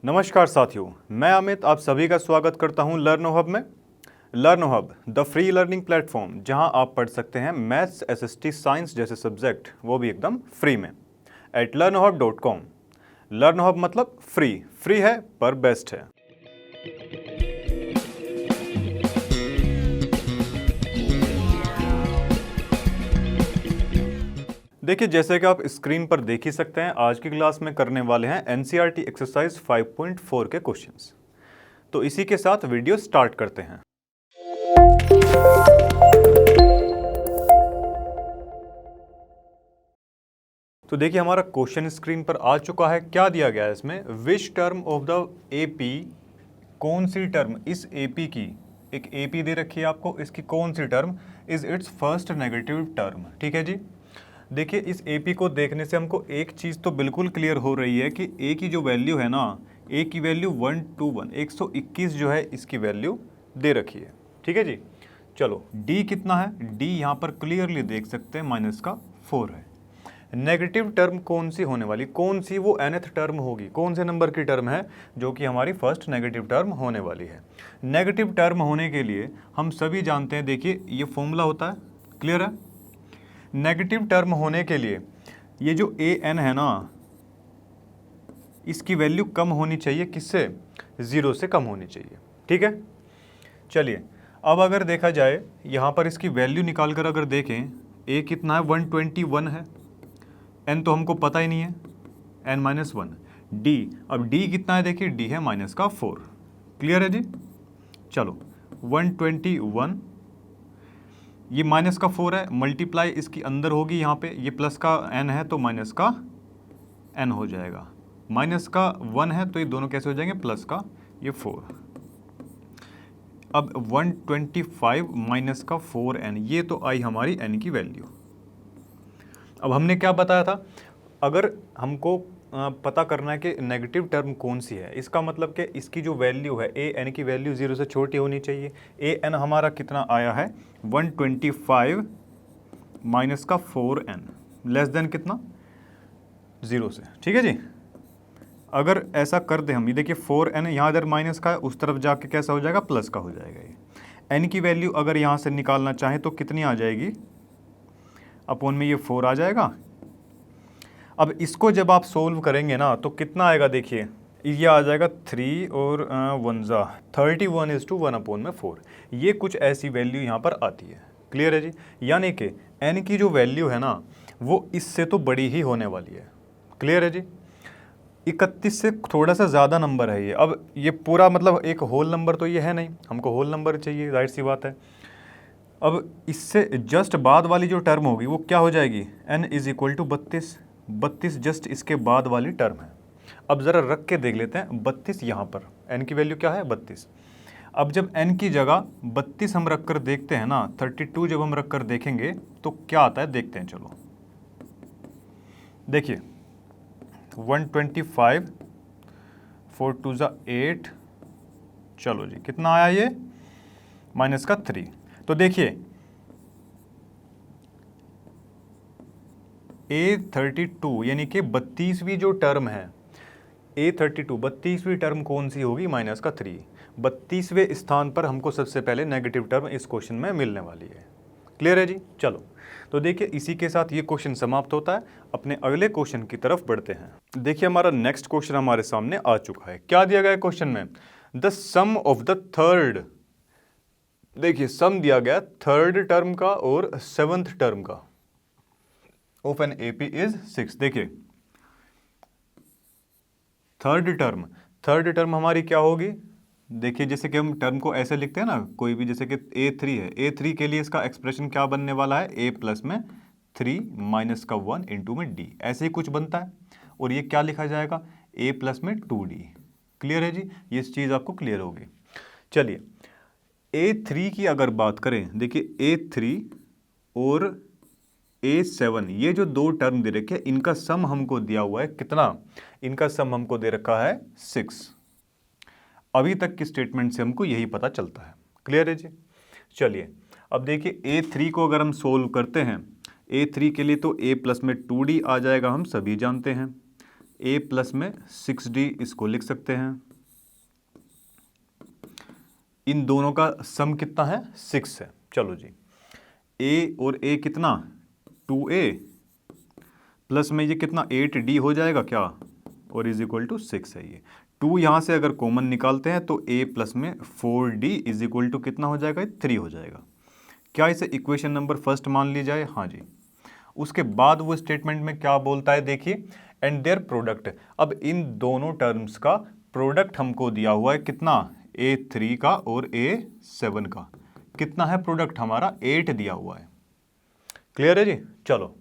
नमस्कार साथियों, मैं अमित आप सभी का स्वागत करता हूं लर्नो हब में। लर्नो hub the free learning platform, जहां आप पढ़ सकते हैं मैथ्स, एसएसटी, साइंस जैसे सब्जेक्ट, वो भी एकदम फ्री में एट learnohub.com। लर्नो हब मतलब फ्री है पर बेस्ट है। देखिए, जैसे कि आप स्क्रीन पर देख ही सकते हैं, आज की क्लास में करने वाले हैं एनसीईआरटी एक्सरसाइज 5.4 के क्वेश्चंस। तो इसी के साथ वीडियो स्टार्ट करते हैं। तो देखिए, हमारा क्वेश्चन स्क्रीन पर आ चुका है। क्या दिया गया है इसमें? Which term of the AP, कौन सी टर्म इस एपी की, एक एपी दे रखी है आपको, इसकी कौन सी term is its first negative term. ठीक है जी। देखिए, इस एपी को देखने से हमको एक चीज़ तो बिल्कुल क्लियर हो रही है कि ए की जो वैल्यू है ना, ए की वैल्यू 121 जो है, इसकी वैल्यू दे रखी है। ठीक है जी। चलो, डी कितना है? डी यहाँ पर क्लियरली देख सकते हैं -4 है। नेगेटिव टर्म कौन सी होने वाली, कौन सी वो nth टर्म होगी, कौन से नंबर की टर्म है जो कि हमारी फर्स्ट नेगेटिव टर्म होने वाली है। नेगेटिव टर्म होने के लिए हम सभी जानते हैं, देखिए ये फॉर्मूला होता है, क्लियर है। नेगेटिव टर्म होने के लिए ये जो ए एन है ना, इसकी वैल्यू कम होनी चाहिए, किससे? 0 से कम होनी चाहिए। ठीक है। चलिए, अब अगर देखा जाए यहाँ पर इसकी वैल्यू निकाल कर अगर देखें, ए कितना है? 121 है। एन तो हमको पता ही नहीं है, n-1। डी, अब डी कितना है? देखिए डी है -4। क्लियर है जी। चलो, 121, ये -4 है, मल्टीप्लाई इसकी अंदर होगी, यहाँ पे ये प्लस का n है तो माइनस का n हो जाएगा, -1 है तो ये दोनों कैसे हो जाएंगे? प्लस का ये 4। अब 125 -4n, ये तो आई हमारी n की वैल्यू। अब हमने क्या बताया था? अगर हमको पता करना है कि नेगेटिव टर्म कौन सी है, इसका मतलब कि इसकी जो वैल्यू है, ए एन की वैल्यू 0 से छोटी होनी चाहिए। ए एन हमारा कितना आया है? 125 -4n, लेस देन कितना? 0 से। ठीक है जी। अगर ऐसा कर दे हम, ये देखिए 4n यहाँ इधर माइनस का है, उस तरफ जाके कैसा हो जाएगा? प्लस का हो जाएगा। ये n की वैल्यू अगर यहाँ से निकालना चाहें तो कितनी आ जाएगी? अपोन में ये 4 आ जाएगा। अब इसको जब आप सोल्व करेंगे ना तो कितना आएगा? देखिए ये आ जाएगा 3 और 1 जा 31:1/4। ये कुछ ऐसी वैल्यू यहाँ पर आती है। क्लियर है जी। यानी कि n की जो वैल्यू है ना, वो इससे तो बड़ी ही होने वाली है। क्लियर है जी। 31 से थोड़ा सा ज़्यादा नंबर है ये। अब ये पूरा मतलब एक होल नंबर तो ये है नहीं, हमको होल नंबर चाहिए, जाहिर सी बात है। अब इससे जस्ट बाद वाली जो टर्म होगी वो क्या हो जाएगी? n = 32 जस्ट इसके बाद वाली टर्म है। अब ज़रा रख के देख लेते हैं 32 यहाँ पर, n की वैल्यू क्या है? 32। अब जब n की जगह 32 हम रख कर देखते हैं ना, 32 जब हम रख कर देखेंगे तो क्या आता है? देखते हैं। चलो देखिए, 125, 4 2 जा 8, चलो जी कितना आया ये? -3। तो देखिए A32 यानी कि 32वीं जो टर्म है, A32 32वीं टर्म कौन सी होगी? -3। 32वें स्थान पर हमको सबसे पहले नेगेटिव टर्म इस क्वेश्चन में मिलने वाली है। क्लियर है जी। चलो, तो देखिए इसी के साथ ये क्वेश्चन समाप्त होता है। अपने अगले क्वेश्चन की तरफ बढ़ते हैं। देखिए, हमारा नेक्स्ट क्वेश्चन हमारे सामने आ चुका है। क्या दिया गया है क्वेश्चन में? The sum of the third, देखिए सम दिया गया थर्ड टर्म का और 7th टर्म का ऑफ एन एपी इज 6। देखिए थर्ड टर्म हमारी क्या होगी? देखिए जैसे कि हम टर्म को ऐसे लिखते हैं ना, कोई भी, जैसे कि A3 है, A3 के लिए इसका एक्सप्रेशन क्या बनने वाला है? A प्लस में 3 माइनस का 1 इंटू में D, ऐसे ही कुछ बनता है। और ये क्या लिखा जाएगा? A प्लस में 2D। क्लियर है जी। ये चीज़ आपको क्लियर होगी। चलिए, A3 की अगर बात करें, देखिए A3 और A7, ये जो दो टर्म दे रखे हैं, इनका सम हमको दिया हुआ है कितना? इनका सम हमको दे रखा है 6। अभी तक की स्टेटमेंट से हमको यही पता चलता है। क्लियर है जी। चलिए, अब देखिए A3 को अगर हम सोल्व करते हैं, A3 के लिए तो A प्लस में 2D आ जाएगा, हम सभी जानते हैं। a प्लस में 6d इसको लिख सकते हैं। इन दोनों का सम कितना है 6 है। चलो जी, a और a कितना 2a प्लस में ये कितना 8d हो जाएगा क्या, और इज इक्वल टू 6 है। ये 2 यहाँ से अगर कॉमन निकालते हैं तो a प्लस में 4d इज इक्वल टू कितना हो जाएगा, 3 हो जाएगा। क्या इसे इक्वेशन नंबर फर्स्ट मान ली जाए? हाँ जी। उसके बाद वो स्टेटमेंट में क्या बोलता है देखिए, एंड देयर प्रोडक्ट। अब इन दोनों टर्म्स का प्रोडक्ट हमको दिया हुआ है कितना, a3 का और a7 का। कितना है प्रोडक्ट हमारा, 8 दिया हुआ है। क्लियर है जी। चलो,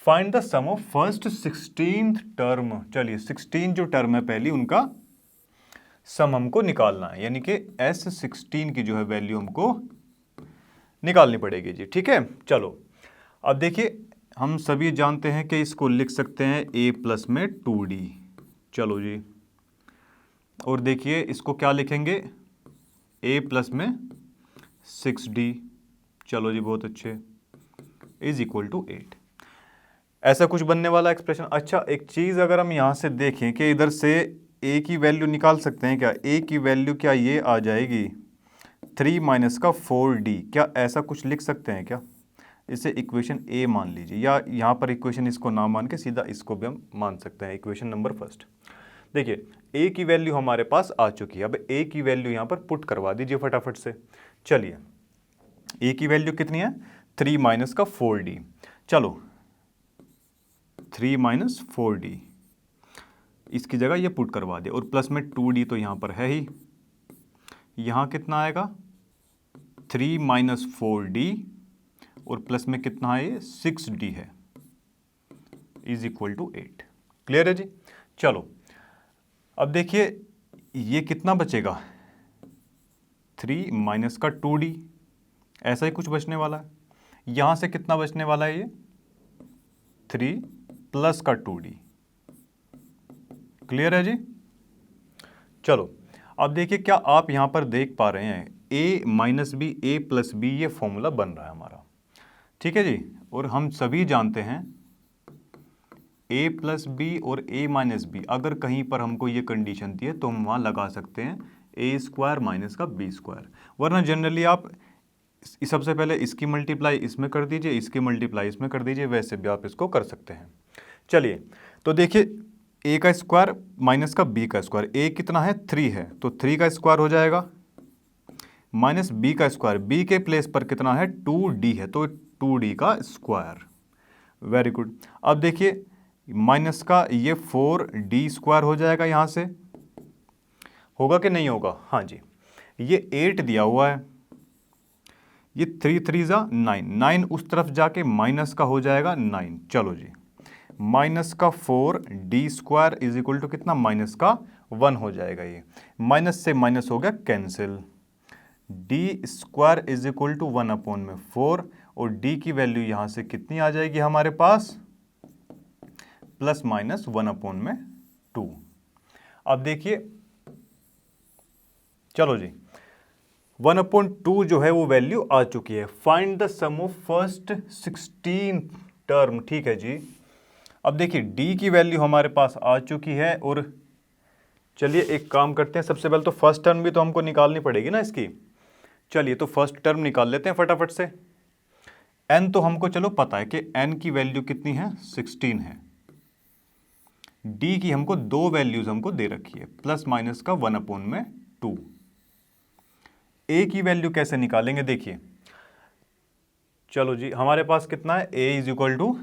find the sum of first 16th term. चलिए 16 जो टर्म है पहली, उनका सम हमको निकालना है, यानी कि S16 की जो है वैल्यू हमको निकालनी पड़ेगी जी। ठीक है, चलो अब देखिए, हम सभी जानते हैं कि इसको लिख सकते हैं a प्लस में 2d। चलो जी, और देखिए इसको क्या लिखेंगे, a प्लस में 6d। चलो जी, बहुत अच्छे, इज इक्वल टू 8। ऐसा कुछ बनने वाला एक्सप्रेशन। अच्छा, एक चीज़ अगर हम यहाँ से देखें कि इधर से a की वैल्यू निकाल सकते हैं क्या, a की वैल्यू क्या ये आ जाएगी 3 माइनस का 4d। क्या ऐसा कुछ लिख सकते हैं क्या? इसे इक्वेशन a मान लीजिए, या यहाँ पर इक्वेशन इसको ना मान के सीधा इसको भी हम मान सकते हैं, इक्वेशन नंबर फर्स्ट। देखिए a की वैल्यू हमारे पास आ चुकी है। अब a की वैल्यू यहाँ पर पुट करवा दीजिए फटाफट से। चलिए, a की वैल्यू कितनी है, 3 माइनस का 4d। चलो 3 माइनस 4d, इसकी जगह ये पुट करवा दिया, और प्लस में 2d तो यहाँ पर है ही। यहाँ कितना आएगा 3 माइनस 4d, और प्लस में कितना है ये 6d है, इज इक्वल टू 8। क्लियर है जी। चलो अब देखिए ये कितना बचेगा, 3 माइनस का 2d, ऐसा ही कुछ बचने वाला है। यहाँ से कितना बचने वाला है, ये 3 प्लस का 2d। क्लियर है जी। चलो अब देखिए, क्या आप यहाँ पर देख पा रहे हैं a minus B, a plus B, ये फॉर्मूला बन रहा है हमारा। ठीक है जी, और हम सभी जानते हैं a प्लस बी और a माइनस बी, अगर कहीं पर हमको ये कंडीशन दी है तो हम वहाँ लगा सकते हैं a स्क्वायर माइनस का b स्क्वायर। वरना जनरली आप सबसे पहले इसकी मल्टीप्लाई इसमें कर दीजिए, इसकी मल्टीप्लाई इसमें कर दीजिए, वैसे भी आप इसको कर सकते हैं। चलिए तो देखिए, a का स्क्वायर माइनस का b का स्क्वायर, a कितना है 3 है, तो 3 का स्क्वायर हो जाएगा, माइनस b का स्क्वायर, b के प्लेस पर कितना है 2d है, तो 2d का स्क्वायर। Very good. अब देखिए माइनस का ये 4d स्क्वायर हो जाएगा, यहाँ से होगा कि नहीं होगा? हाँ जी। ये 8 दिया हुआ है, ये 3 3 जा 9, 9 उस तरफ जाके माइनस का हो जाएगा 9। चलो जी, माइनस का 4d square is equal to कितना, माइनस का 1 हो जाएगा। ये माइनस से माइनस हो गया cancel, d square is equal to 1 upon में 4, और d की वैल्यू यहाँ से कितनी आ जाएगी हमारे पास, प्लस माइनस 1 अपॉन में 2। अब देखिए, चलो जी, 1/2 जो है वो वैल्यू आ चुकी है। Find the sum of first 16 term. ठीक है जी। अब देखिए d की वैल्यू हमारे पास आ चुकी है, और चलिए एक काम करते हैं, सबसे पहले तो फर्स्ट टर्म भी तो हमको निकालनी पड़ेगी ना इसकी। चलिए तो फर्स्ट टर्म निकाल लेते हैं फटाफट से। n तो हमको चलो पता है कि n की वैल्यू कितनी है, 16 है। d की हमको दो वैल्यूज हमको दे रखी है, प्लस माइनस का 1/2। a की वैल्यू कैसे निकालेंगे देखिए। चलो जी, हमारे पास कितना है, a is equal to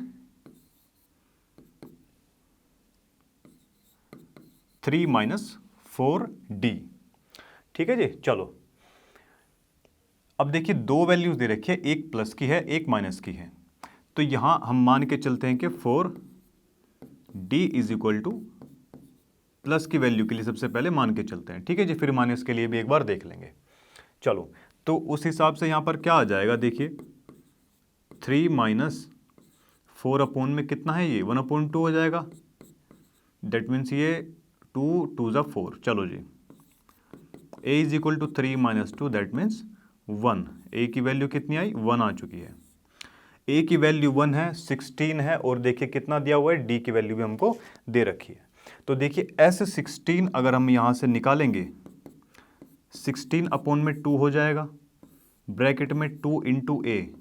3 minus 4d। ठीक है जी। चलो अब देखिए, दो वैल्यूज दे रखी है, एक प्लस की है एक माइनस की है, तो यहां हम मान के चलते हैं कि 4d is equal to, plus की वैल्यू के लिए सबसे पहले मान के चलते हैं। ठीक है जी, फिर माइनस के लिए भी एक बार देख लेंगे। चलो तो उस हिसाब से यहां पर क्या आ जाएगा देखिए, 3 माइनस 4 अपॉन में कितना है, ये 1/2 हो जाएगा। दैट मीन्स ये 2 2 ज़ा 4। चलो जी, a is equal to 3 minus 2, that means 1। a की वैल्यू कितनी आई, 1 आ चुकी है। ए की वैल्यू 1 है, 16 है, और देखिए कितना दिया हुआ है, डी की वैल्यू भी हमको दे रखी है। तो देखिए S16 अगर हम यहाँ से निकालेंगे, 16 अपॉन में 2 हो जाएगा, ब्रैकेट में 2 इंटू ए,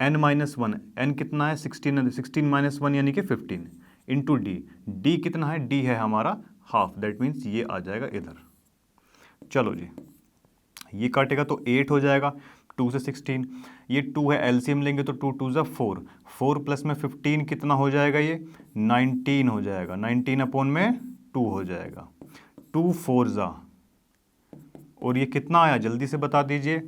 n माइनस 1, एन कितना है 16, 16 माइनस 1 यानी कि 15, इंटू डी, डी कितना है, डी है हमारा हाफ, दैट मीन्स ये आ जाएगा इधर। चलो जी, ये काटेगा तो 8 हो जाएगा, 2 से 16, ये 2 है, एलसीएम लेंगे तो 2 2 ज़ा 4, 4 प्लस में 15 कितना हो जाएगा, ये 19 हो जाएगा, 19 अपॉन में 2 हो जाएगा, 2 4 ज़ा, और ये कितना आया जल्दी से बता दीजिए।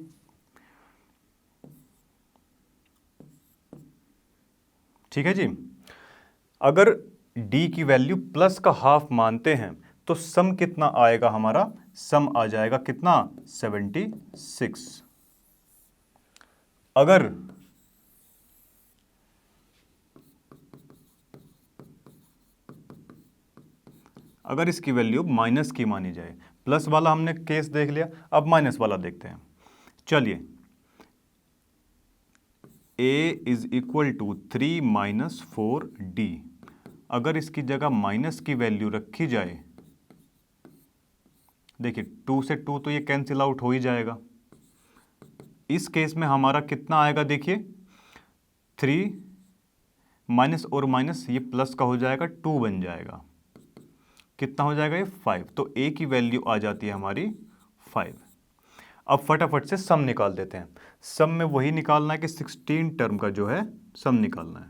ठीक है जी, अगर d की वैल्यू प्लस का हाफ मानते हैं तो सम कितना आएगा हमारा, सम आ जाएगा कितना 76। अगर इसकी वैल्यू माइनस की मानी जाए, प्लस वाला हमने केस देख लिया, अब माइनस वाला देखते हैं। चलिए, a is equal to 3 minus 4d, अगर इसकी जगह माइनस की वैल्यू रखी जाए, देखिए 2 से 2 तो ये कैंसिल आउट हो ही जाएगा, इस केस में हमारा कितना आएगा, देखिए 3 माइनस और माइनस ये प्लस का हो जाएगा, 2 बन जाएगा, कितना हो जाएगा ये 5, तो a की वैल्यू आ जाती है हमारी 5। अब फटाफट से सम निकाल देते हैं, सम में वही निकालना है कि 16 टर्म का जो है सम निकालना है,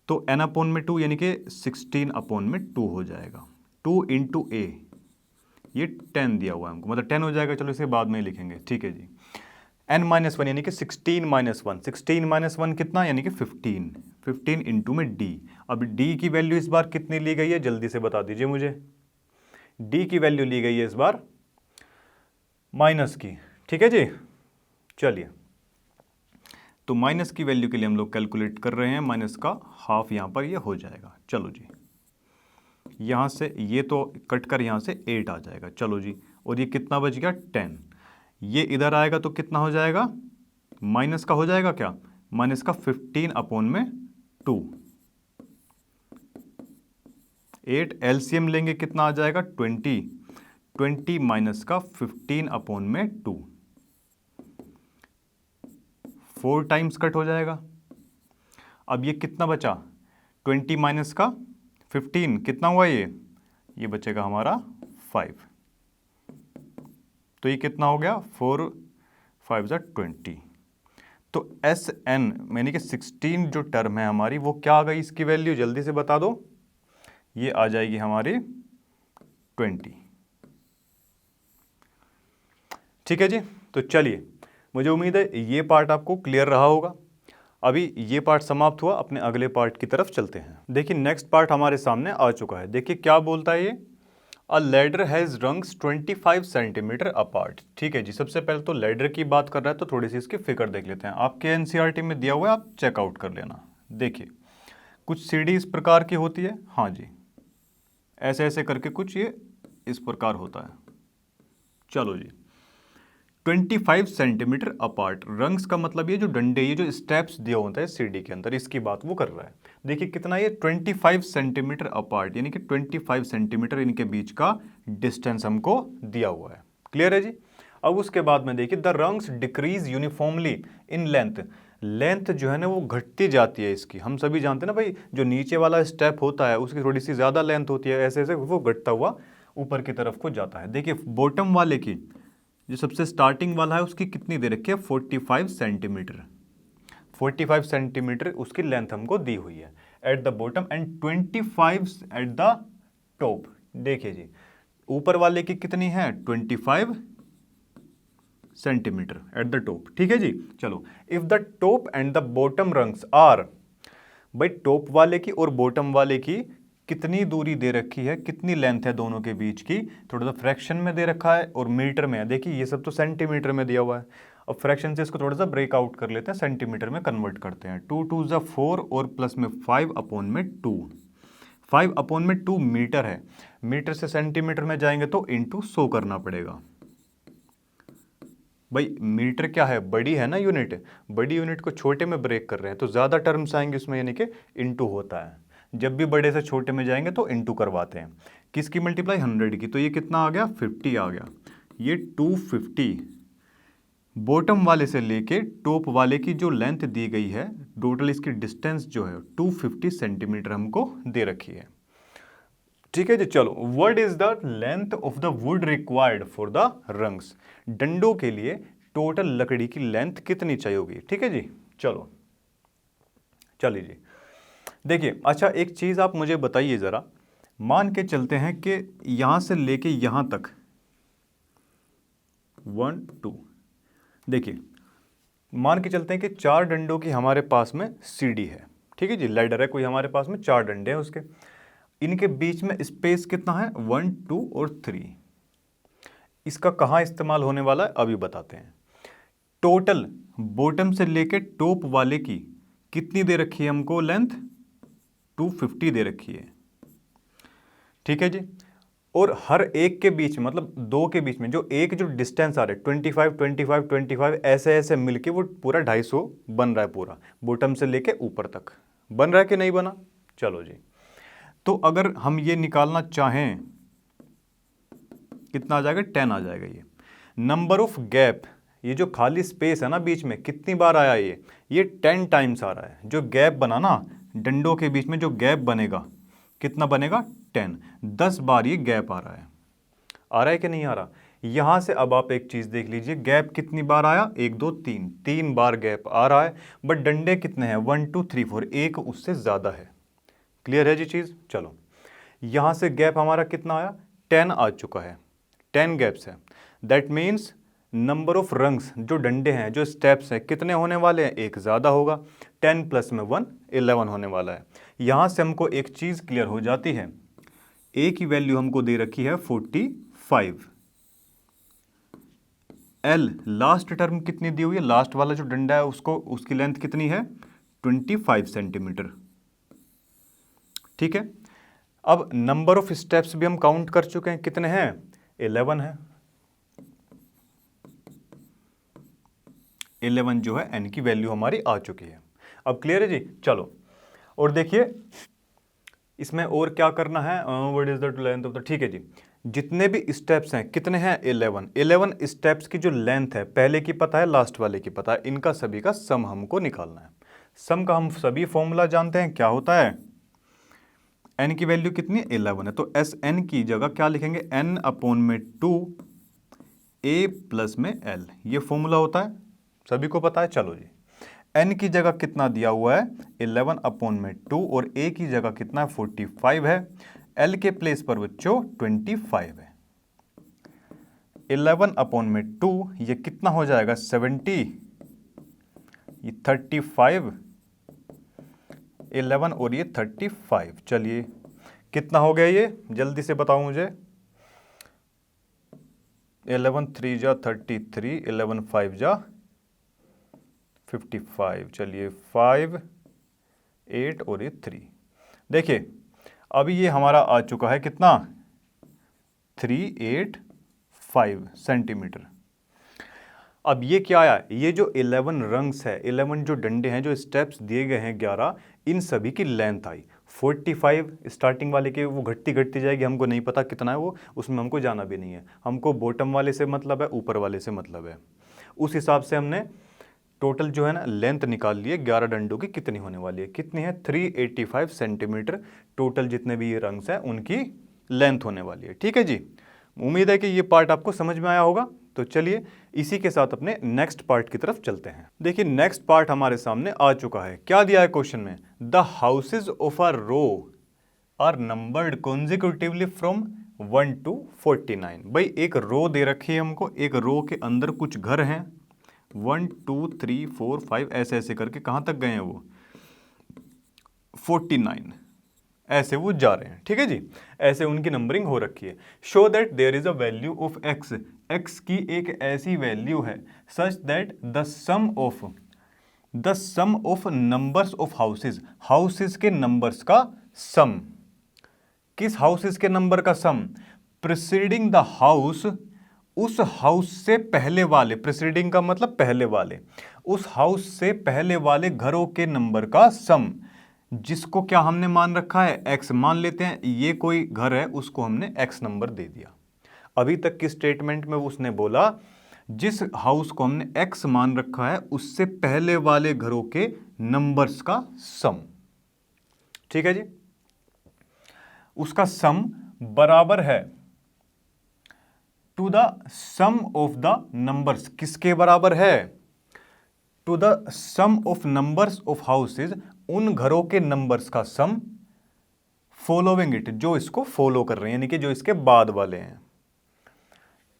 तो n अपॉन में 2 यानी कि 16 अपॉन में 2 हो जाएगा, 2 इंटू ए, ये 10 दिया हुआ है हमको, मतलब 10 हो जाएगा, चलो इसे बाद में लिखेंगे, ठीक है जी। n माइनस 1 यानी कि 16 माइनस 1, 16 माइनस 1 कितना, यानी कि 15, 15 इंटू में d, अब d की वैल्यू इस बार कितनी ली गई है जल्दी से बता दीजिए मुझे, d की वैल्यू ली गई है इस बार माइनस की, ठीक है जी। चलिए, तो माइनस की वैल्यू के लिए हम लोग कैलकुलेट कर रहे हैं, माइनस का हाफ यहाँ पर ये हो जाएगा। चलो जी, यहाँ से ये तो कट कर यहाँ से 8 आ जाएगा, चलो जी, और ये कितना बच गया 10, ये इधर आएगा तो कितना हो जाएगा, माइनस का हो जाएगा क्या, माइनस का 15 अपॉन में 2, 8 एलसीएम लेंगे कितना आ जाएगा 20, 20 माइनस का 15 अपॉन में 2, 4 टाइम्स कट हो जाएगा। अब ये कितना बचा, 20 माइनस का 15 कितना हुआ, ये बचेगा हमारा 5, तो ये कितना हो गया 4 5 ज़ा 20, तो एस एन यानी कि 16 जो टर्म है हमारी वो क्या आ गई, इसकी वैल्यू जल्दी से बता दो, ये आ जाएगी हमारी 20। ठीक है जी, तो चलिए, मुझे उम्मीद है ये पार्ट आपको क्लियर रहा होगा। अभी ये पार्ट समाप्त हुआ, अपने अगले पार्ट की तरफ चलते हैं। देखिए नेक्स्ट पार्ट हमारे सामने आ चुका है, देखिए क्या बोलता है ये, अ ladder has rungs 25 centimetre apart. ठीक है जी, सबसे पहले तो लैडर की बात कर रहा है तो थोड़ी सी इसकी फिगर देख लेते हैं, आपके एनसीईआरटी में दिया हुआ है, आप चेकआउट कर लेना। देखिए कुछ सीढ़ी इस प्रकार की होती है, हाँ जी, ऐसे ऐसे करके कुछ ये इस प्रकार होता है। चलो जी, 25 सेंटीमीटर अपार्ट, रंग्स का मतलब ये जो डंडे, ये जो स्टेप्स दिए होते हैं सीढ़ी के अंदर, इसकी बात वो कर रहा है। देखिए कितना ये 25 सेंटीमीटर अपार्ट, यानी कि 25 सेंटीमीटर इनके बीच का डिस्टेंस हमको दिया हुआ है। क्लियर है जी। अब उसके बाद में देखिए, the rungs decrease uniformly in length, length जो है ना वो घटती जाती है इसकी, हम सभी जानते हैं ना भाई, जो नीचे वाला स्टेप होता है उसकी थोड़ी सी ज़्यादा लेंथ होती है, ऐसे ऐसे वो घटता हुआ ऊपर की तरफ को जाता है। देखिए बॉटम वाले की, जो सबसे स्टार्टिंग वाला है उसकी कितनी दे रखी है, 45 सेंटीमीटर, 45 सेंटीमीटर उसकी लेंथ हमको दी हुई है at the bottom, and 25 at the top. देखिए जी, ऊपर वाले की कितनी है 25 सेंटीमीटर एट द टॉप। ठीक है जी। चलो, if the top and the bottom rungs are, भाई टॉप वाले की और बॉटम वाले की कितनी दूरी दे रखी है, कितनी लेंथ है दोनों के बीच की, थोड़ा सा फ्रैक्शन में दे रखा है और मीटर में है। देखिए ये सब तो सेंटीमीटर में दिया हुआ है, अब फ्रैक्शन से इसको थोड़ा सा ब्रेकआउट कर लेते हैं, सेंटीमीटर में कन्वर्ट करते हैं। 2 2 ज़ा 4 और प्लस में 5 अपॉन में 2, 5 अपॉन में 2 मीटर है, मीटर से सेंटीमीटर में जाएंगे तो इंटू 100 करना पड़ेगा। भाई मीटर क्या है, बड़ी है ना यूनिट, बड़ी यूनिट को छोटे में ब्रेक कर रहे हैं तो ज़्यादा टर्म्स आएंगे उसमें, यानी कि इनटू होता है। जब भी बड़े से छोटे में जाएंगे तो इनटू करवाते हैं। किसकी मल्टीप्लाई, 100 की, तो ये कितना आ गया, 50 आ गया। ये 250 बॉटम वाले से लेके टॉप वाले की जो लेंथ दी गई है, टोटल इसकी डिस्टेंस जो है 250 सेंटीमीटर हमको दे रखी है। ठीक है जी, चलो, what is the length of the wood required for the rungs, डंडों के लिए टोटल लकड़ी की लेंथ कितनी चाहिए होगी। ठीक है जी, चलो चलिए जी, देखिए, अच्छा एक चीज आप मुझे बताइए जरा, मान के चलते हैं कि यहां से लेके यहां तक 1 2, देखिए मान के चलते हैं कि 4 डंडों की हमारे पास में सीढ़ी है। ठीक है जी, लैडर है कोई हमारे पास में, 4 डंडे हैं उसके, इनके बीच में स्पेस कितना है, 1 2 और 3। इसका कहाँ इस्तेमाल होने वाला है अभी बताते हैं। टोटल बॉटम से लेके टॉप वाले की कितनी दे रखी है हमको लेंथ, 250 दे रखी है। ठीक है जी, और हर एक के बीच मतलब दो के बीच में जो डिस्टेंस आ रहा है 25 25 25 ऐसे ऐसे मिलके वो पूरा 250 बन रहा है, पूरा बॉटम से लेके ऊपर तक बन रहा है कि नहीं बना। चलो जी, तो अगर हम ये निकालना चाहें कितना आ जाएगा, 10 आ जाएगा। ये नंबर ऑफ गैप, ये जो खाली स्पेस है ना बीच में, कितनी बार आया ये 10 टाइम्स आ रहा है। जो गैप बना ना डंडों के बीच में, जो गैप बनेगा कितना बनेगा, 10 बार ये गैप आ रहा है कि नहीं आ रहा। यहां से अब आप एक चीज देख लीजिए, गैप कितनी बार आया, 1 2 3, 3 बार गैप आ रहा है, बट डंडे कितने हैं, 1 2 3 4, एक उससे ज्यादा है। क्लियर है जी चीज। चलो, यहां से गैप हमारा कितना आया, 10 आ चुका है, 10 गैप्स है। That means number of rungs, जो डंडे हैं, जो स्टेप्स हैं, कितने होने वाले हैं, एक ज़्यादा होगा। 10 प्लस में 1 11 होने वाला है। यहाँ से हमको एक चीज़ क्लियर हो जाती है, ए की वैल्यू हमको दे रखी है 45, एल लास्ट टर्म कितनी दी हुई है, लास्ट वाला जो डंडा है उसको, उसकी लेंथ कितनी है, 25 सेंटीमीटर। ठीक है, अब नंबर ऑफ स्टेप्स भी हम काउंट कर चुके हैं, कितने हैं, 11 है। 11 जो है एन की वैल्यू हमारी आ चुकी है। अब क्लियर है जी। चलो, और देखिए इसमें और क्या करना है, what is the length of the, ठीक है जी, जितने भी स्टेप्स हैं कितने हैं, 11 स्टेप्स की जो लेंथ है, पहले की पता है लास्ट वाले की पता है, इनका सभी का सम हमको निकालना है। सम का हम सभी फॉर्मूला जानते हैं, क्या होता है, एन की वैल्यू कितनी, 11 है, तो एस एन की जगह क्या लिखेंगे, एन अपॉन में 2 ए प्लस में एल, ये फॉर्मूला होता है, सभी को पता है। चलो जी, n की जगह कितना दिया हुआ है, 11 अपॉन में 2, और a की जगह कितना है, 45 है, l के प्लेस पर बच्चों 25 है। 11 अपॉन में 2, ये कितना हो जाएगा, 70, ये 35, 11 और ये 35। चलिए कितना हो गया ये, जल्दी से बताओ मुझे, 11 3 जा 33, 11 5 जा 55, चलिए 5 8 और ये 3। देखिए अभी ये हमारा आ चुका है कितना, 385 सेंटीमीटर। अब ये क्या आया, ये जो 11 रंग्स है, 11 जो डंडे हैं, जो स्टेप्स दिए गए हैं 11, इन सभी की लेंथ आई 45। स्टार्टिंग वाले की वो घटती घटती जाएगी, हमको नहीं पता कितना है वो, उसमें हमको जाना भी नहीं है, हमको बॉटम वाले से मतलब है, ऊपर वाले से मतलब है। उस हिसाब से हमने टोटल जो है ना लेंथ निकाल लिए 11 डंडों की, कितनी होने वाली है, कितनी है, 385 सेंटीमीटर टोटल जितने भी ये रंग्स हैं उनकी लेंथ होने वाली है। ठीक है जी, उम्मीद है कि ये पार्ट आपको समझ में आया होगा। तो चलिए इसी के साथ अपने नेक्स्ट पार्ट की तरफ चलते हैं। देखिए नेक्स्ट पार्ट हमारे सामने आ चुका है, क्या दिया है क्वेश्चन में, the houses of a row are numbered consecutively from 1 to 49। भाई एक रो दे रखी है हमको, एक रो के अंदर कुछ घर हैं, 1 2 3 4 5 ऐसे ऐसे करके कहाँ तक गए हैं वो, 49 ऐसे वो जा रहे हैं। ठीक है जी, ऐसे उनकी नंबरिंग हो रखी है। Show that there is a value of X, X की एक ऐसी वैल्यू है such that the sum of numbers of houses, houses के नंबर्स का सम, किस हाउसेज के नंबर का सम, प्रीसीडिंग द हाउस, उस हाउस से पहले वाले, प्रीसीडिंग का मतलब पहले वाले, उस हाउस से पहले वाले घरों के नंबर का सम, जिसको क्या हमने मान रखा है x, मान लेते हैं ये कोई घर है, उसको हमने x नंबर दे दिया। अभी तक की स्टेटमेंट में उसने बोला जिस हाउस को हमने x मान रखा है उससे पहले वाले घरों के नंबर्स का सम, ठीक है जी, उसका सम बराबर है to the sum of the numbers, किसके बराबर है, to the sum of numbers of houses, उन घरों के नंबर्स का सम, फॉलोइंग इट, जो इसको फॉलो कर रहे हैं, यानी कि जो इसके बाद वाले हैं।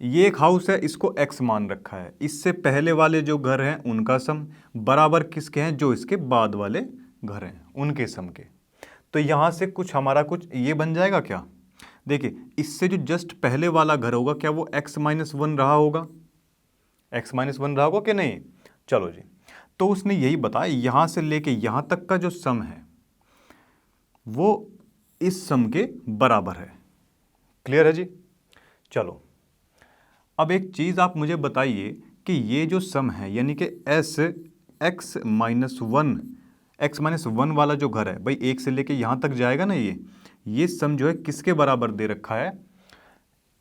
ये एक हाउस है, इसको x मान रखा है, इससे पहले वाले जो घर हैं उनका सम बराबर किसके हैं, जो इसके बाद वाले घर हैं उनके सम के। तो यहां से कुछ हमारा कुछ ये बन जाएगा क्या, देखिए इससे जो जस्ट पहले वाला घर होगा क्या वो x-1 रहा होगा, x-1 रहा होगा कि नहीं। चलो जी, तो उसने यही बताया यहां से लेके यहां तक का जो सम है वो इस सम के बराबर है। क्लियर है जी। चलो अब एक चीज आप मुझे बताइए कि ये जो सम है यानी कि x-1 वाला जो घर है भाई, एक से लेके यहां तक जाएगा ना, ये सम जो है किसके बराबर दे रखा है,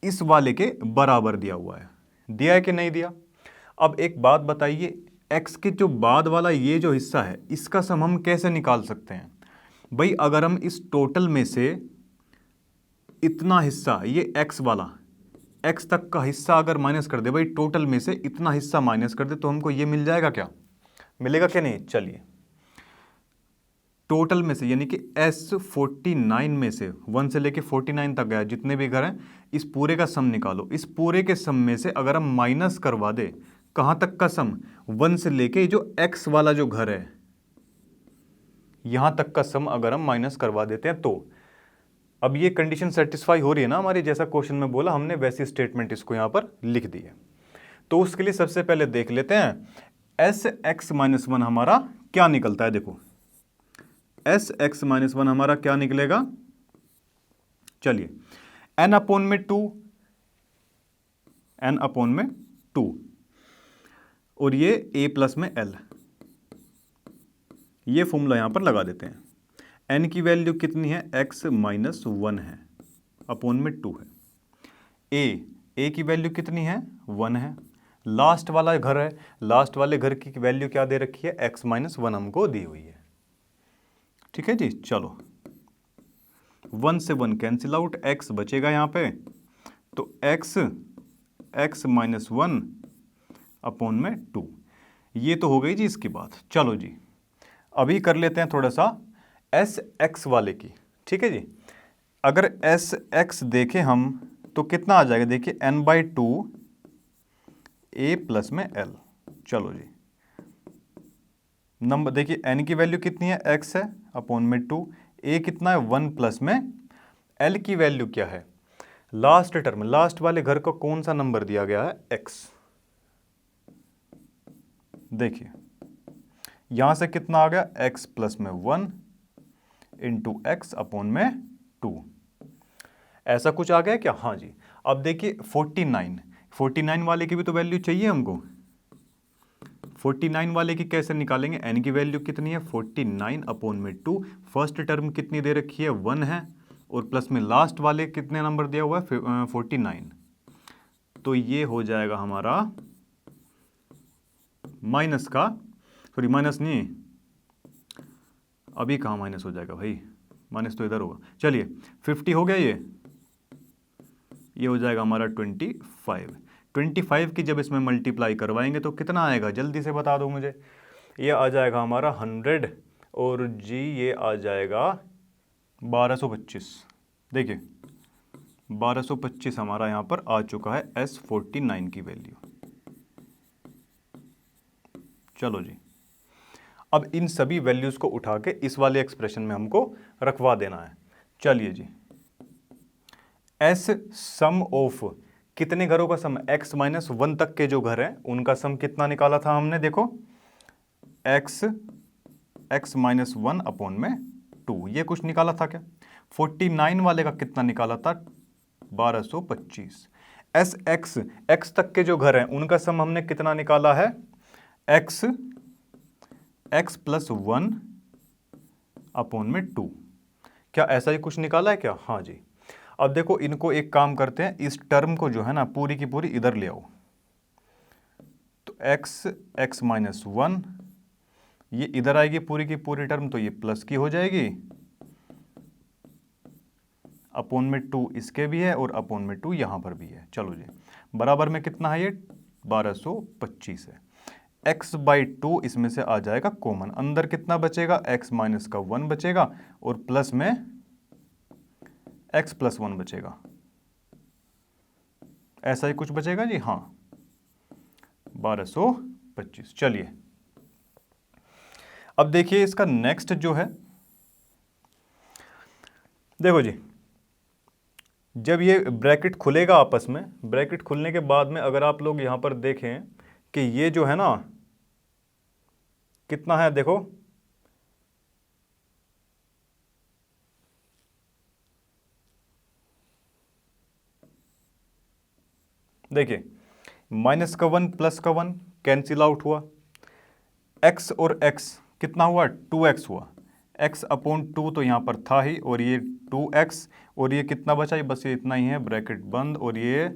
इस वाले के बराबर दिया हुआ है, दिया है कि नहीं दिया। अब एक बात बताइए, x के जो बाद वाला ये जो हिस्सा है इसका सम हम कैसे निकाल सकते हैं भाई, अगर हम इस टोटल में से इतना हिस्सा, ये x वाला x तक का हिस्सा अगर माइनस कर दे भाई, टोटल में से इतना हिस्सा माइनस कर दे तो हमको ये मिल जाएगा क्या, मिलेगा क्या नहीं। चलिए टोटल में से यानी कि S49 में से 1 से लेके 49 तक गया जितने भी घर हैं, इस पूरे का सम निकालो। इस पूरे के सम में से अगर हम माइनस करवा दे कहां तक का सम, 1 से लेके जो x वाला जो घर है यहां तक का सम अगर हम माइनस करवा देते हैं, तो अब ये कंडीशन सेटिस्फाई हो रही है ना हमारी, जैसा क्वेश्चन में बोला हमने वैसी स्टेटमेंट इसको यहां पर लिख दी है। तो उसके लिए सबसे पहले देख लेते हैं Sx-1 हमारा क्या निकलता है। देखो Sx-1 हमारा क्या निकलेगा, चलिए n/2, n/2 और ये a प्लस में l, ये फॉर्मूला यहां पर लगा देते हैं। n की वैल्यू कितनी है, x-1 है, अपॉन में 2 है। a की वैल्यू कितनी है, 1 है। लास्ट वाला घर है, लास्ट वाले घर की वैल्यू क्या दे रखी है, x-1 हमको दी हुई है। ठीक है जी। चलो 1 से 1 कैंसिल आउट, x बचेगा यहाँ पे, तो x-1 अपॉन में 2, ये तो हो गई जी इसकी बात। चलो जी अभी कर लेते हैं थोड़ा सा Sx वाले की। ठीक है जी, अगर Sx देखें हम तो कितना आ जाएगा, देखिए n/2 a प्लस में l। चलो जी नंबर देखिए n की वैल्यू कितनी है, x है अपॉन में 2, a कितना है 1 प्लस में l की वैल्यू क्या है, लास्ट टर्म लास्ट वाले घर को कौन सा नंबर दिया गया है, x। देखिए यहां से कितना आ गया, x प्लस में 1 इंटू एक्स अपॉन में 2, ऐसा कुछ आ गया क्या। हाँ जी। अब देखिए 49 वाले की भी तो वैल्यू चाहिए हमको, 49 वाले की कैसे निकालेंगे, n की वैल्यू कितनी है 49 अपॉन में 2, फर्स्ट टर्म कितनी दे रखी है 1 है, और प्लस में लास्ट वाले कितने नंबर दिया हुआ है 49, तो ये हो जाएगा हमारा माइनस का, सॉरी माइनस नहीं, अभी कहाँ माइनस हो जाएगा भाई, माइनस तो इधर होगा। चलिए 50 हो गया, ये हो जाएगा हमारा 25 की जब इसमें मल्टीप्लाई करवाएंगे तो कितना आएगा, जल्दी से बता दो मुझे। ये आ जाएगा हमारा 100 और जी ये आ जाएगा 1225। देखिए 1225 हमारा यहाँ पर आ चुका है S49 की वैल्यू। चलो जी अब इन सभी वैल्यूज को उठा के इस वाले एक्सप्रेशन में हमको रखवा देना है। चलिए जी S सम ऑफ कितने घरों का सम, x-1 तक के जो घर हैं उनका सम कितना निकाला था हमने, देखो x-1 अपॉन में 2, ये कुछ निकाला था क्या। 49 वाले का कितना निकाला था 1225, एस एक्स, एक्स तक के जो घर हैं उनका सम हमने कितना निकाला है, एक्स एक्स प्लस 1 अपॉन में 2। क्या ऐसा ही कुछ निकाला है क्या? हाँ जी। अब देखो इनको एक काम करते हैं, इस टर्म को जो है ना पूरी की पूरी इधर ले आओ। तो एक्स एक्स माइनस 1 ये इधर आएगी पूरी की पूरी टर्म, तो ये प्लस की हो जाएगी, अपॉन में 2 इसके भी है और अपॉन में 2 यहां पर भी है। चलो जी, बराबर में कितना है ये 1225 है। x बाई 2 इसमें से आ जाएगा कॉमन, अंदर कितना बचेगा, x माइनस का 1 बचेगा और प्लस में x प्लस 1 बचेगा। ऐसा ही कुछ बचेगा जी, हाँ 1225। चलिए अब देखिए इसका नेक्स्ट जो है, देखो जी जब ये ब्रैकेट खुलेगा आपस में, ब्रैकेट खुलने के बाद में अगर आप लोग यहां पर देखें कि ये जो है ना कितना है, देखो देखिए माइनस का 1 प्लस का 1 कैंसिल आउट हुआ, x और x कितना हुआ 2x हुआ, x अपॉन 2 तो यहाँ पर था ही, और ये 2x और ये कितना बचा, ये बस ये इतना ही है, ब्रैकेट बंद, और ये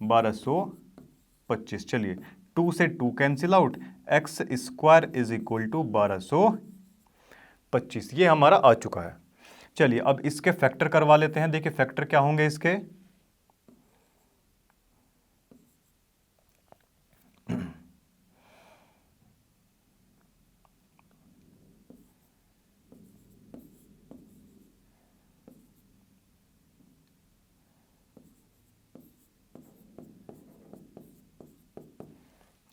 1225। चलिए 2 से 2 cancel out, X square is equal to 1225, ये हमारा आ चुका है। चलिए अब इसके फैक्टर करवा लेते हैं। देखिए फैक्टर क्या होंगे इसके,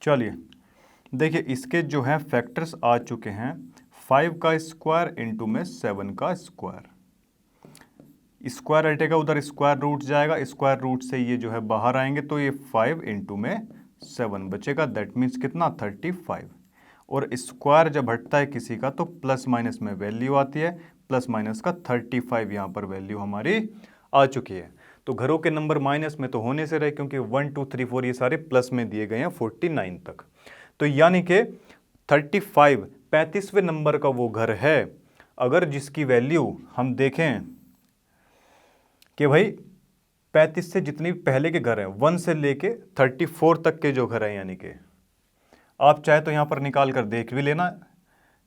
चलिए देखिए इसके जो है फैक्टर्स आ चुके हैं, 5 का स्क्वायर इंटू में 7 का स्क्वायर, स्क्वायर हटेगा उधर स्क्वायर रूट जाएगा, स्क्वायर रूट से ये जो है बाहर आएंगे, तो ये 5 इंटू में 7 बचेगा, दैट मीन्स कितना 35। और स्क्वायर जब हटता है किसी का तो प्लस माइनस में वैल्यू आती है, प्लस माइनस का 35 यहाँ पर वैल्यू हमारी आ चुकी है। तो घरों के नंबर माइनस में तो होने से रहे, क्योंकि 1 2 3 4 ये सारे प्लस में दिए गए हैं 49 तक। तो यानी कि 35 35वें नंबर का वो घर है अगर जिसकी वैल्यू हम देखें कि भाई 35 से जितनी पहले के घर हैं 1 से लेके 34 तक के जो घर हैं, यानी कि आप चाहे तो यहाँ पर निकाल कर देख भी लेना।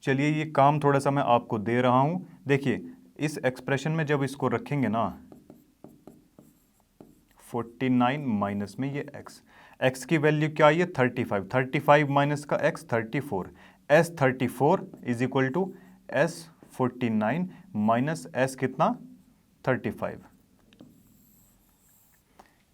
चलिए ये काम थोड़ा सा मैं आपको दे रहा हूँ। देखिए इस एक्सप्रेशन में जब इसको रखेंगे ना 49 माइनस में ये x की वैल्यू क्या आई है 35, 35 माइनस का x 34, s 34 is equal to s 49 minus s कितना 35,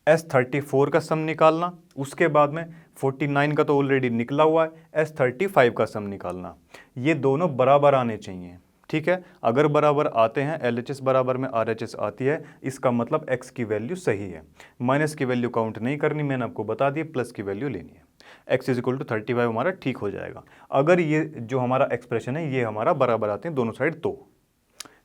s 34 का सम निकालना, उसके बाद में 49 का तो ऑलरेडी निकला हुआ है, s 35 का सम निकालना। ये दोनों बराबर आने चाहिए, ठीक है। अगर बराबर आते हैं, LHS बराबर में RHS आती है, इसका मतलब x की वैल्यू सही है। माइनस की वैल्यू काउंट नहीं करनी, मैंने आपको बता दिया, प्लस की वैल्यू लेनी है। x इज इक्वल टू 35 हमारा ठीक हो जाएगा अगर ये जो हमारा एक्सप्रेशन है ये हमारा बराबर आते हैं दोनों साइड तो,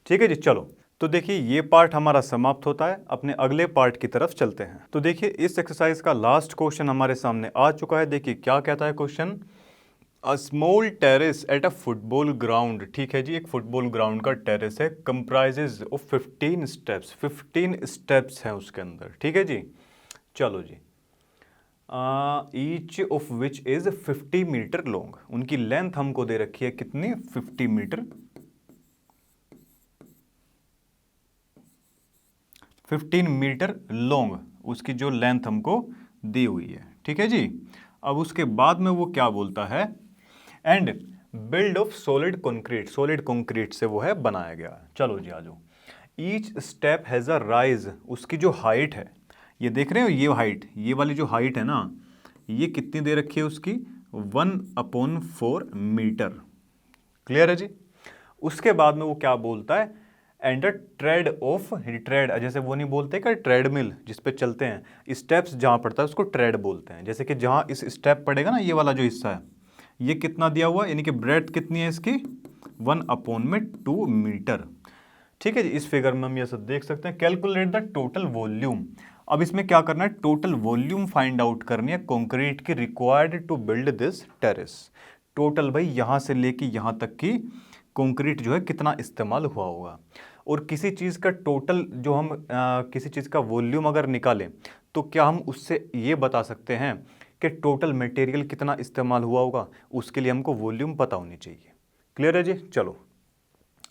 ठीक है जी। चलो तो देखिए ये पार्ट हमारा समाप्त होता है, अपने अगले पार्ट की तरफ चलते हैं। तो देखिए इस एक्सरसाइज का लास्ट क्वेश्चन हमारे सामने आ चुका है। देखिए क्या कहता है question, a small terrace at a football ground, ठीक है जी, एक फुटबॉल ग्राउंड का टेरेस है, कंप्राइजेज ऑफ 15 स्टेप्स, 15 स्टेप्स हैं उसके अंदर, ठीक है जी। चलो जी, each of which is 50 metre long, उनकी लेंथ हमको दे रखी है कितनी 50 मीटर, 15 मीटर लॉन्ग उसकी जो लेंथ हमको दी हुई है, ठीक है जी। अब उसके बाद में वो क्या बोलता है, and build of solid concrete, solid concrete से वो है बनाया गया। चलो जी आ जाओ। Each step has a rise, उसकी जो हाइट है, ये देख रहे हो ये हाइट, ये वाली जो हाइट है ना, ये कितनी दे रखी है उसकी 1/4 मीटर, क्लियर है जी। उसके बाद में वो क्या बोलता है, and a trade off, trade जैसे वो नहीं बोलते क्या ट्रेडमिल जिस पे चलते हैं, स्टेप्स जहाँ पड़ता है उसको ट्रेड बोलते हैं। जैसे कि जहाँ इस स्टेप पड़ेगा ना, ये वाला जो हिस्सा है, ये कितना दिया हुआ है, यानी कि ब्रेड्थ कितनी है इसकी 1/2 मीटर, ठीक है जी। इस फिगर में हम ये सब देख सकते हैं। कैलकुलेट द टोटल वॉल्यूम, अब इसमें क्या करना है, टोटल वॉल्यूम फाइंड आउट करनी है कंक्रीट की required to build this terrace. Total भाई यहाँ से लेके यहाँ तक की कंक्रीट जो है कितना इस्तेमाल हुआ होगा। और किसी चीज़ का टोटल जो हम किसी चीज़ का वॉल्यूम अगर निकालें तो क्या हम उससे ये बता सकते हैं कि टोटल मटेरियल कितना इस्तेमाल हुआ होगा, उसके लिए हमको वॉल्यूम पता होनी चाहिए। क्लियर है जी। चलो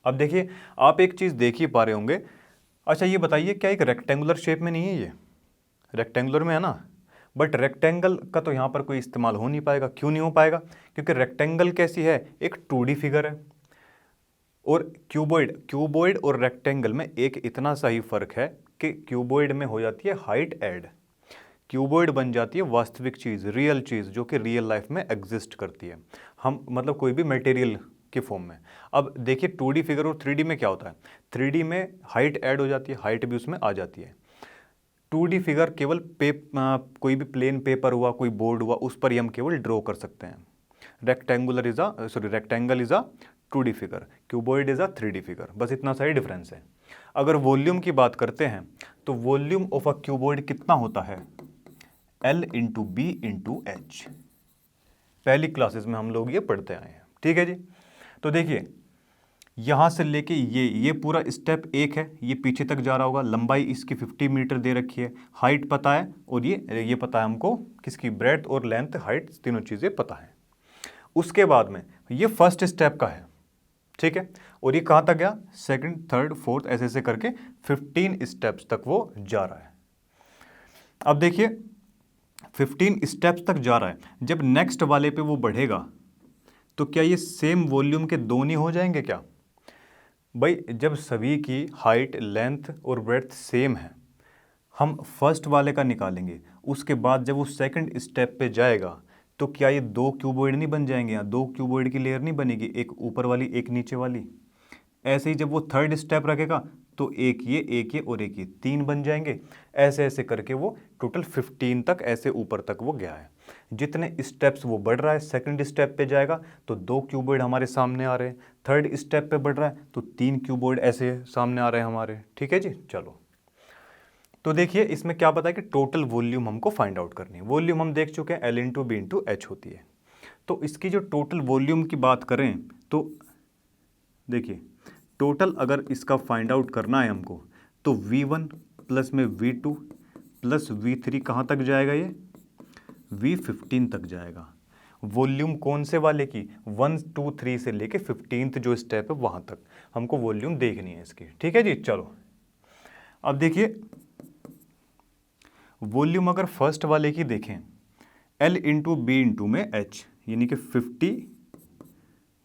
अब देखिए, आप एक चीज़ देख ही पा रहे होंगे। अच्छा ये बताइए, क्या एक रेक्टेंगुलर शेप में नहीं है, ये रेक्टेंगुलर में है ना, बट रेक्टेंगल का तो यहाँ पर कोई इस्तेमाल हो नहीं पाएगा। क्यों नहीं हो पाएगा? क्योंकि रेक्टेंगल कैसी है, एक 2D फिगर है। और क्यूबॉइड और रेक्टेंगल में एक इतना सा ही फर्क है कि क्यूबॉइड में हो जाती है हाइट ऐड, क्यूबॉइड बन जाती है वास्तविक चीज़, रियल चीज़, जो कि रियल लाइफ में एग्जिस्ट करती है, हम मतलब कोई भी मटेरियल के फॉर्म में। अब देखिए 2D फिगर और 3D में क्या होता है, 3D में हाइट ऐड हो जाती है, हाइट भी उसमें आ जाती है। 2D फिगर केवल कोई भी प्लेन पेपर हुआ, कोई बोर्ड हुआ, उस पर ही हम केवल ड्रॉ कर सकते हैं। Rectangle is a 2D figure, cuboid is a 3D figure, बस इतना सा ही डिफरेंस है। अगर वॉल्यूम की बात करते हैं तो वॉल्यूम ऑफ अ क्यूबॉइड कितना होता है, L into B into H. पहली क्लासेस में हम लोग ये पढ़ते आए हैं, ठीक है जी। तो देखिए यहाँ से लेके ये पूरा स्टेप एक है, ये पीछे तक जा रहा होगा, लंबाई इसकी 50 मीटर दे रखी है, हाइट पता है, और ये पता है हमको किसकी, ब्रेड्थ और लेंथ, हाइट, तीनों चीज़ें पता है। उसके बाद में ये फर्स्ट स्टेप का है, ठीक है, और ये कहाँ तक गया, सेकंड, थर्ड, फोर्थ, ऐसे ऐसे करके 15 स्टेप्स तक वो जा रहा है। अब देखिए 15 स्टेप्स तक जा रहा है, जब नेक्स्ट वाले पे वो बढ़ेगा तो क्या ये सेम वॉल्यूम के दोनों हो जाएंगे क्या? भाई जब सभी की हाइट, लेंथ और ब्रेड्थ सेम है, हम फर्स्ट वाले का निकालेंगे, उसके बाद जब वो सेकंड स्टेप पे जाएगा तो क्या ये दो क्यूबॉइड नहीं बन जाएंगे, या दो क्यूबॉइड की लेयर नहीं बनेगी, एक ऊपर वाली एक नीचे वाली। ऐसे ही जब वो थर्ड स्टेप रखेगा तो एक ये और एक ये, 3 बन जाएंगे। ऐसे ऐसे करके वो टोटल 15 तक ऐसे ऊपर तक वो गया है। जितने स्टेप्स वो बढ़ रहा है, सेकंड स्टेप पे जाएगा तो 2 क्यूबॉइड हमारे सामने आ रहे हैं, थर्ड स्टेप पे बढ़ रहा है तो 3 क्यूबॉइड ऐसे सामने आ रहे हैं हमारे, ठीक है जी। चलो तो देखिए इसमें क्या बताया कि टोटल वॉल्यूम हमको फाइंड आउट करनी है। वॉल्यूम हम देख चुके हैं, L into B into H होती है। तो इसकी जो टोटल वॉल्यूम की बात करें तो देखिए टोटल अगर इसका फाइंड आउट करना है हमको तो V1 प्लस में V2 प्लस V3 कहाँ तक जाएगा, ये V15 तक जाएगा। वॉल्यूम कौन से वाले की, 1, 2, 3 से लेके 15th जो स्टेप है वहाँ तक हमको वॉल्यूम देखनी है इसकी, ठीक है जी। चलो अब देखिए वॉल्यूम अगर फर्स्ट वाले की देखें, L इंटू बी इंटू में H, यानी कि 50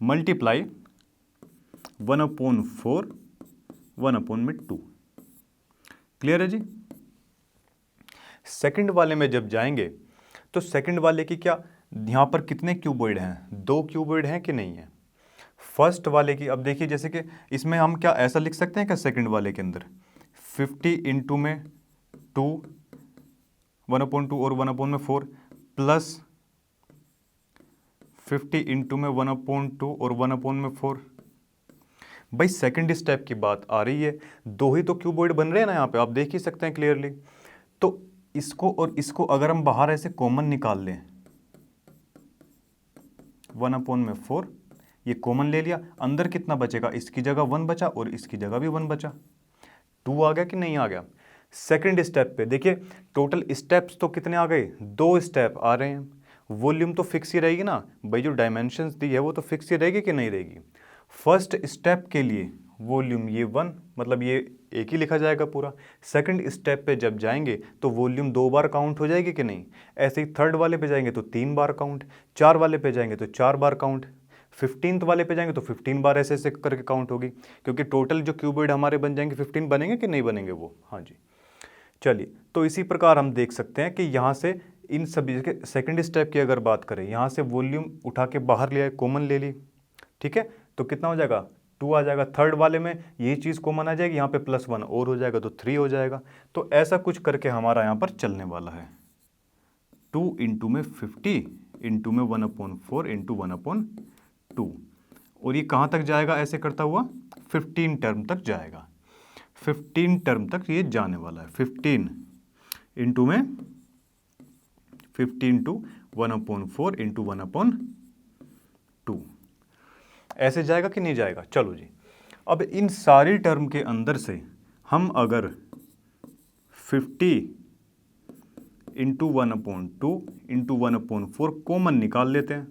मल्टीप्लाई 1/4 1/2। क्लियर है जी। सेकंड वाले में जब जाएंगे तो सेकंड वाले की क्या, यहाँ पर कितने क्यूबॉइड हैं, 2 क्यूबॉइड हैं कि नहीं है। फर्स्ट वाले की अब देखिए, जैसे कि इसमें हम क्या ऐसा लिख सकते हैं क्या, सेकंड वाले के अंदर 50 इंटू में 2 1/2 और 1/4 प्लस 50 इंटू में 1/2 और 1/4। भाई सेकंड स्टेप की बात आ रही है, 2 ही तो क्यूबॉइड बन रहे हैं ना यहाँ पे, आप देख ही सकते हैं क्लियरली। तो इसको और इसको अगर हम बाहर ऐसे कॉमन निकाल लें, 1/4 ये कॉमन ले लिया, अंदर कितना बचेगा, इसकी जगह 1 बचा और इसकी जगह भी 1 बचा, 2 आ गया कि नहीं आ गया। सेकंड स्टेप पे देखिए टोटल स्टेप्स तो कितने आ गए, 2 स्टेप आ रहे हैं। वॉल्यूम तो फिक्स ही रहेगी ना भाई, जो डायमेंशंस दी है वो तो फिक्स ही रहेगी कि नहीं रहेगी। फर्स्ट स्टेप के लिए वॉल्यूम ये 1, मतलब ये एक ही लिखा जाएगा पूरा। सेकंड स्टेप पे जब जाएंगे तो वॉल्यूम 2 बार काउंट हो जाएगी कि नहीं। ऐसे ही थर्ड वाले पे जाएंगे तो 3 बार काउंट, 4 वाले पे जाएंगे तो 4 बार काउंट, 15th वाले पे जाएंगे तो 15 बार ऐसे ऐसे करके काउंट होगी, क्योंकि टोटल जो क्यूबॉइड हमारे बन जाएंगे 15 बनेंगे कि नहीं बनेंगे वो। हाँ जी चलिए, तो इसी प्रकार हम देख सकते हैं कि यहाँ से इन सभी के सेकंड स्टेप की अगर बात करें, यहाँ से वॉल्यूम उठा के बाहर लिया, कॉमन ले ली, ठीक है, तो कितना हो जाएगा, 2 आ जाएगा। थर्ड वाले में यही चीज़ कॉमन आ जाएगी, यहाँ पे +1 और हो जाएगा तो 3 हो जाएगा। तो ऐसा कुछ करके हमारा यहाँ पर चलने वाला है, 2 इंटू में 50 इंटू में 1/4 इंटू 1/2, और ये कहाँ तक जाएगा ऐसे करता हुआ, 15 टर्म तक जाएगा। 15 टर्म तक ये जाने वाला है, 15 इंटू में 50 इंटू 1/4 इंटू 1/2 ऐसे जाएगा कि नहीं जाएगा। चलो जी, अब इन सारी टर्म के अंदर से हम अगर 50 इंटू 1/2 इंटू 1/4 कॉमन निकाल लेते हैं,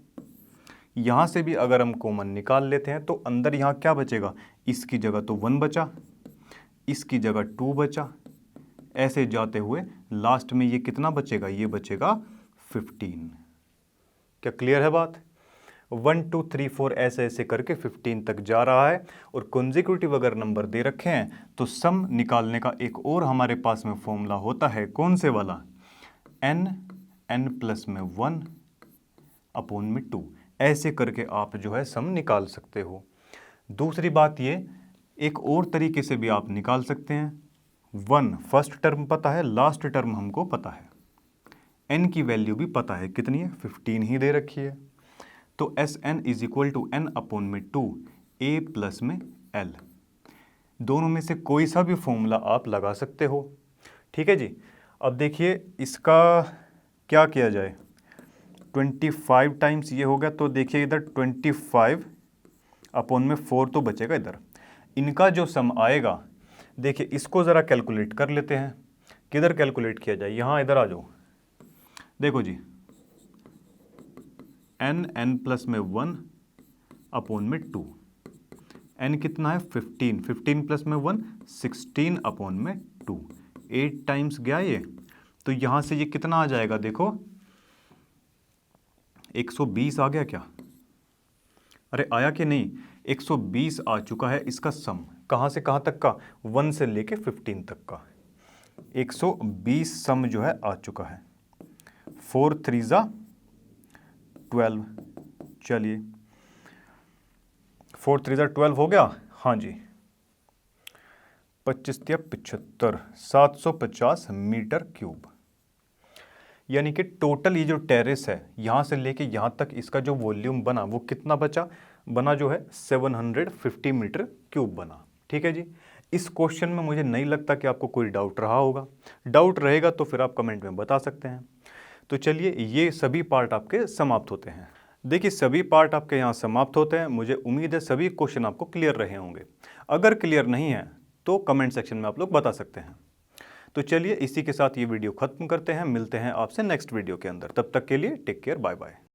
यहाँ से भी अगर हम कॉमन निकाल लेते हैं तो अंदर यहाँ क्या बचेगा, इसकी जगह तो 1 बचा, इसकी जगह 2 बचा, ऐसे जाते हुए लास्ट में ये कितना बचेगा, ये बचेगा 15। क्या क्लियर है बात? 1 2 3 4 ऐसे ऐसे करके 15 तक जा रहा है। और कॉन्जिक्यूटिव अगर नंबर दे रखे हैं तो सम निकालने का एक और हमारे पास में फॉर्मूला होता है, कौन से वाला, n प्लस में 1 अपॉन में 2। ऐसे करके आप जो है सम निकाल सकते हो। दूसरी बात ये, एक और तरीके से भी आप निकाल सकते हैं। 1 फर्स्ट टर्म पता है, लास्ट टर्म हमको पता है, n की वैल्यू भी पता है, कितनी है, 15 ही दे रखी है। तो Sn is equal to n upon में 2 a प्लस में l। दोनों में से कोई सा भी फॉर्मूला आप लगा सकते हो। ठीक है जी। अब देखिए इसका क्या किया जाए, 25 टाइम्स ये हो गया, तो देखिए इधर 25 अपॉन में 4 तो बचेगा इधर। इनका जो सम आएगा, देखिए इसको ज़रा कैलकुलेट कर लेते हैं। किधर कैलकुलेट किया जाए, यहाँ इधर आ जाओ। देखो जी, n प्लस में 1 अपॉन में 2, n कितना है 15, 15 प्लस में 1 16 अपॉन में 2, 8 टाइम्स गया ये। तो यहाँ से ये कितना आ जाएगा, देखो 120 आ गया क्या, अरे आया कि नहीं, 120 आ चुका है इसका सम। कहाँ से कहाँ तक का, 1 से लेके 15 तक का 120 सम जो है आ चुका है। 4 3 ज़ा 12, चलिए 4 3 ज़ा 12 हो गया, हाँ जी, 25 या 75, 750 मीटर क्यूब। यानी कि टोटल ये जो टेरेस है यहाँ से लेके यहाँ तक इसका जो वॉल्यूम बना वो कितना बना जो है 750 मीटर क्यूब बना। ठीक है जी। इस क्वेश्चन में मुझे नहीं लगता कि आपको कोई डाउट रहा होगा। डाउट रहेगा तो फिर आप कमेंट में बता सकते हैं। तो चलिए, ये सभी पार्ट आपके समाप्त होते हैं। देखिए सभी पार्ट आपके यहाँ समाप्त होते हैं। मुझे उम्मीद है सभी क्वेश्चन आपको क्लियर रहे होंगे। अगर क्लियर नहीं है तो कमेंट सेक्शन में आप लोग बता सकते हैं। तो चलिए इसी के साथ ये वीडियो खत्म करते हैं। मिलते हैं आपसे नेक्स्ट वीडियो के अंदर। तब तक के लिए टेक केयर, बाय बाय।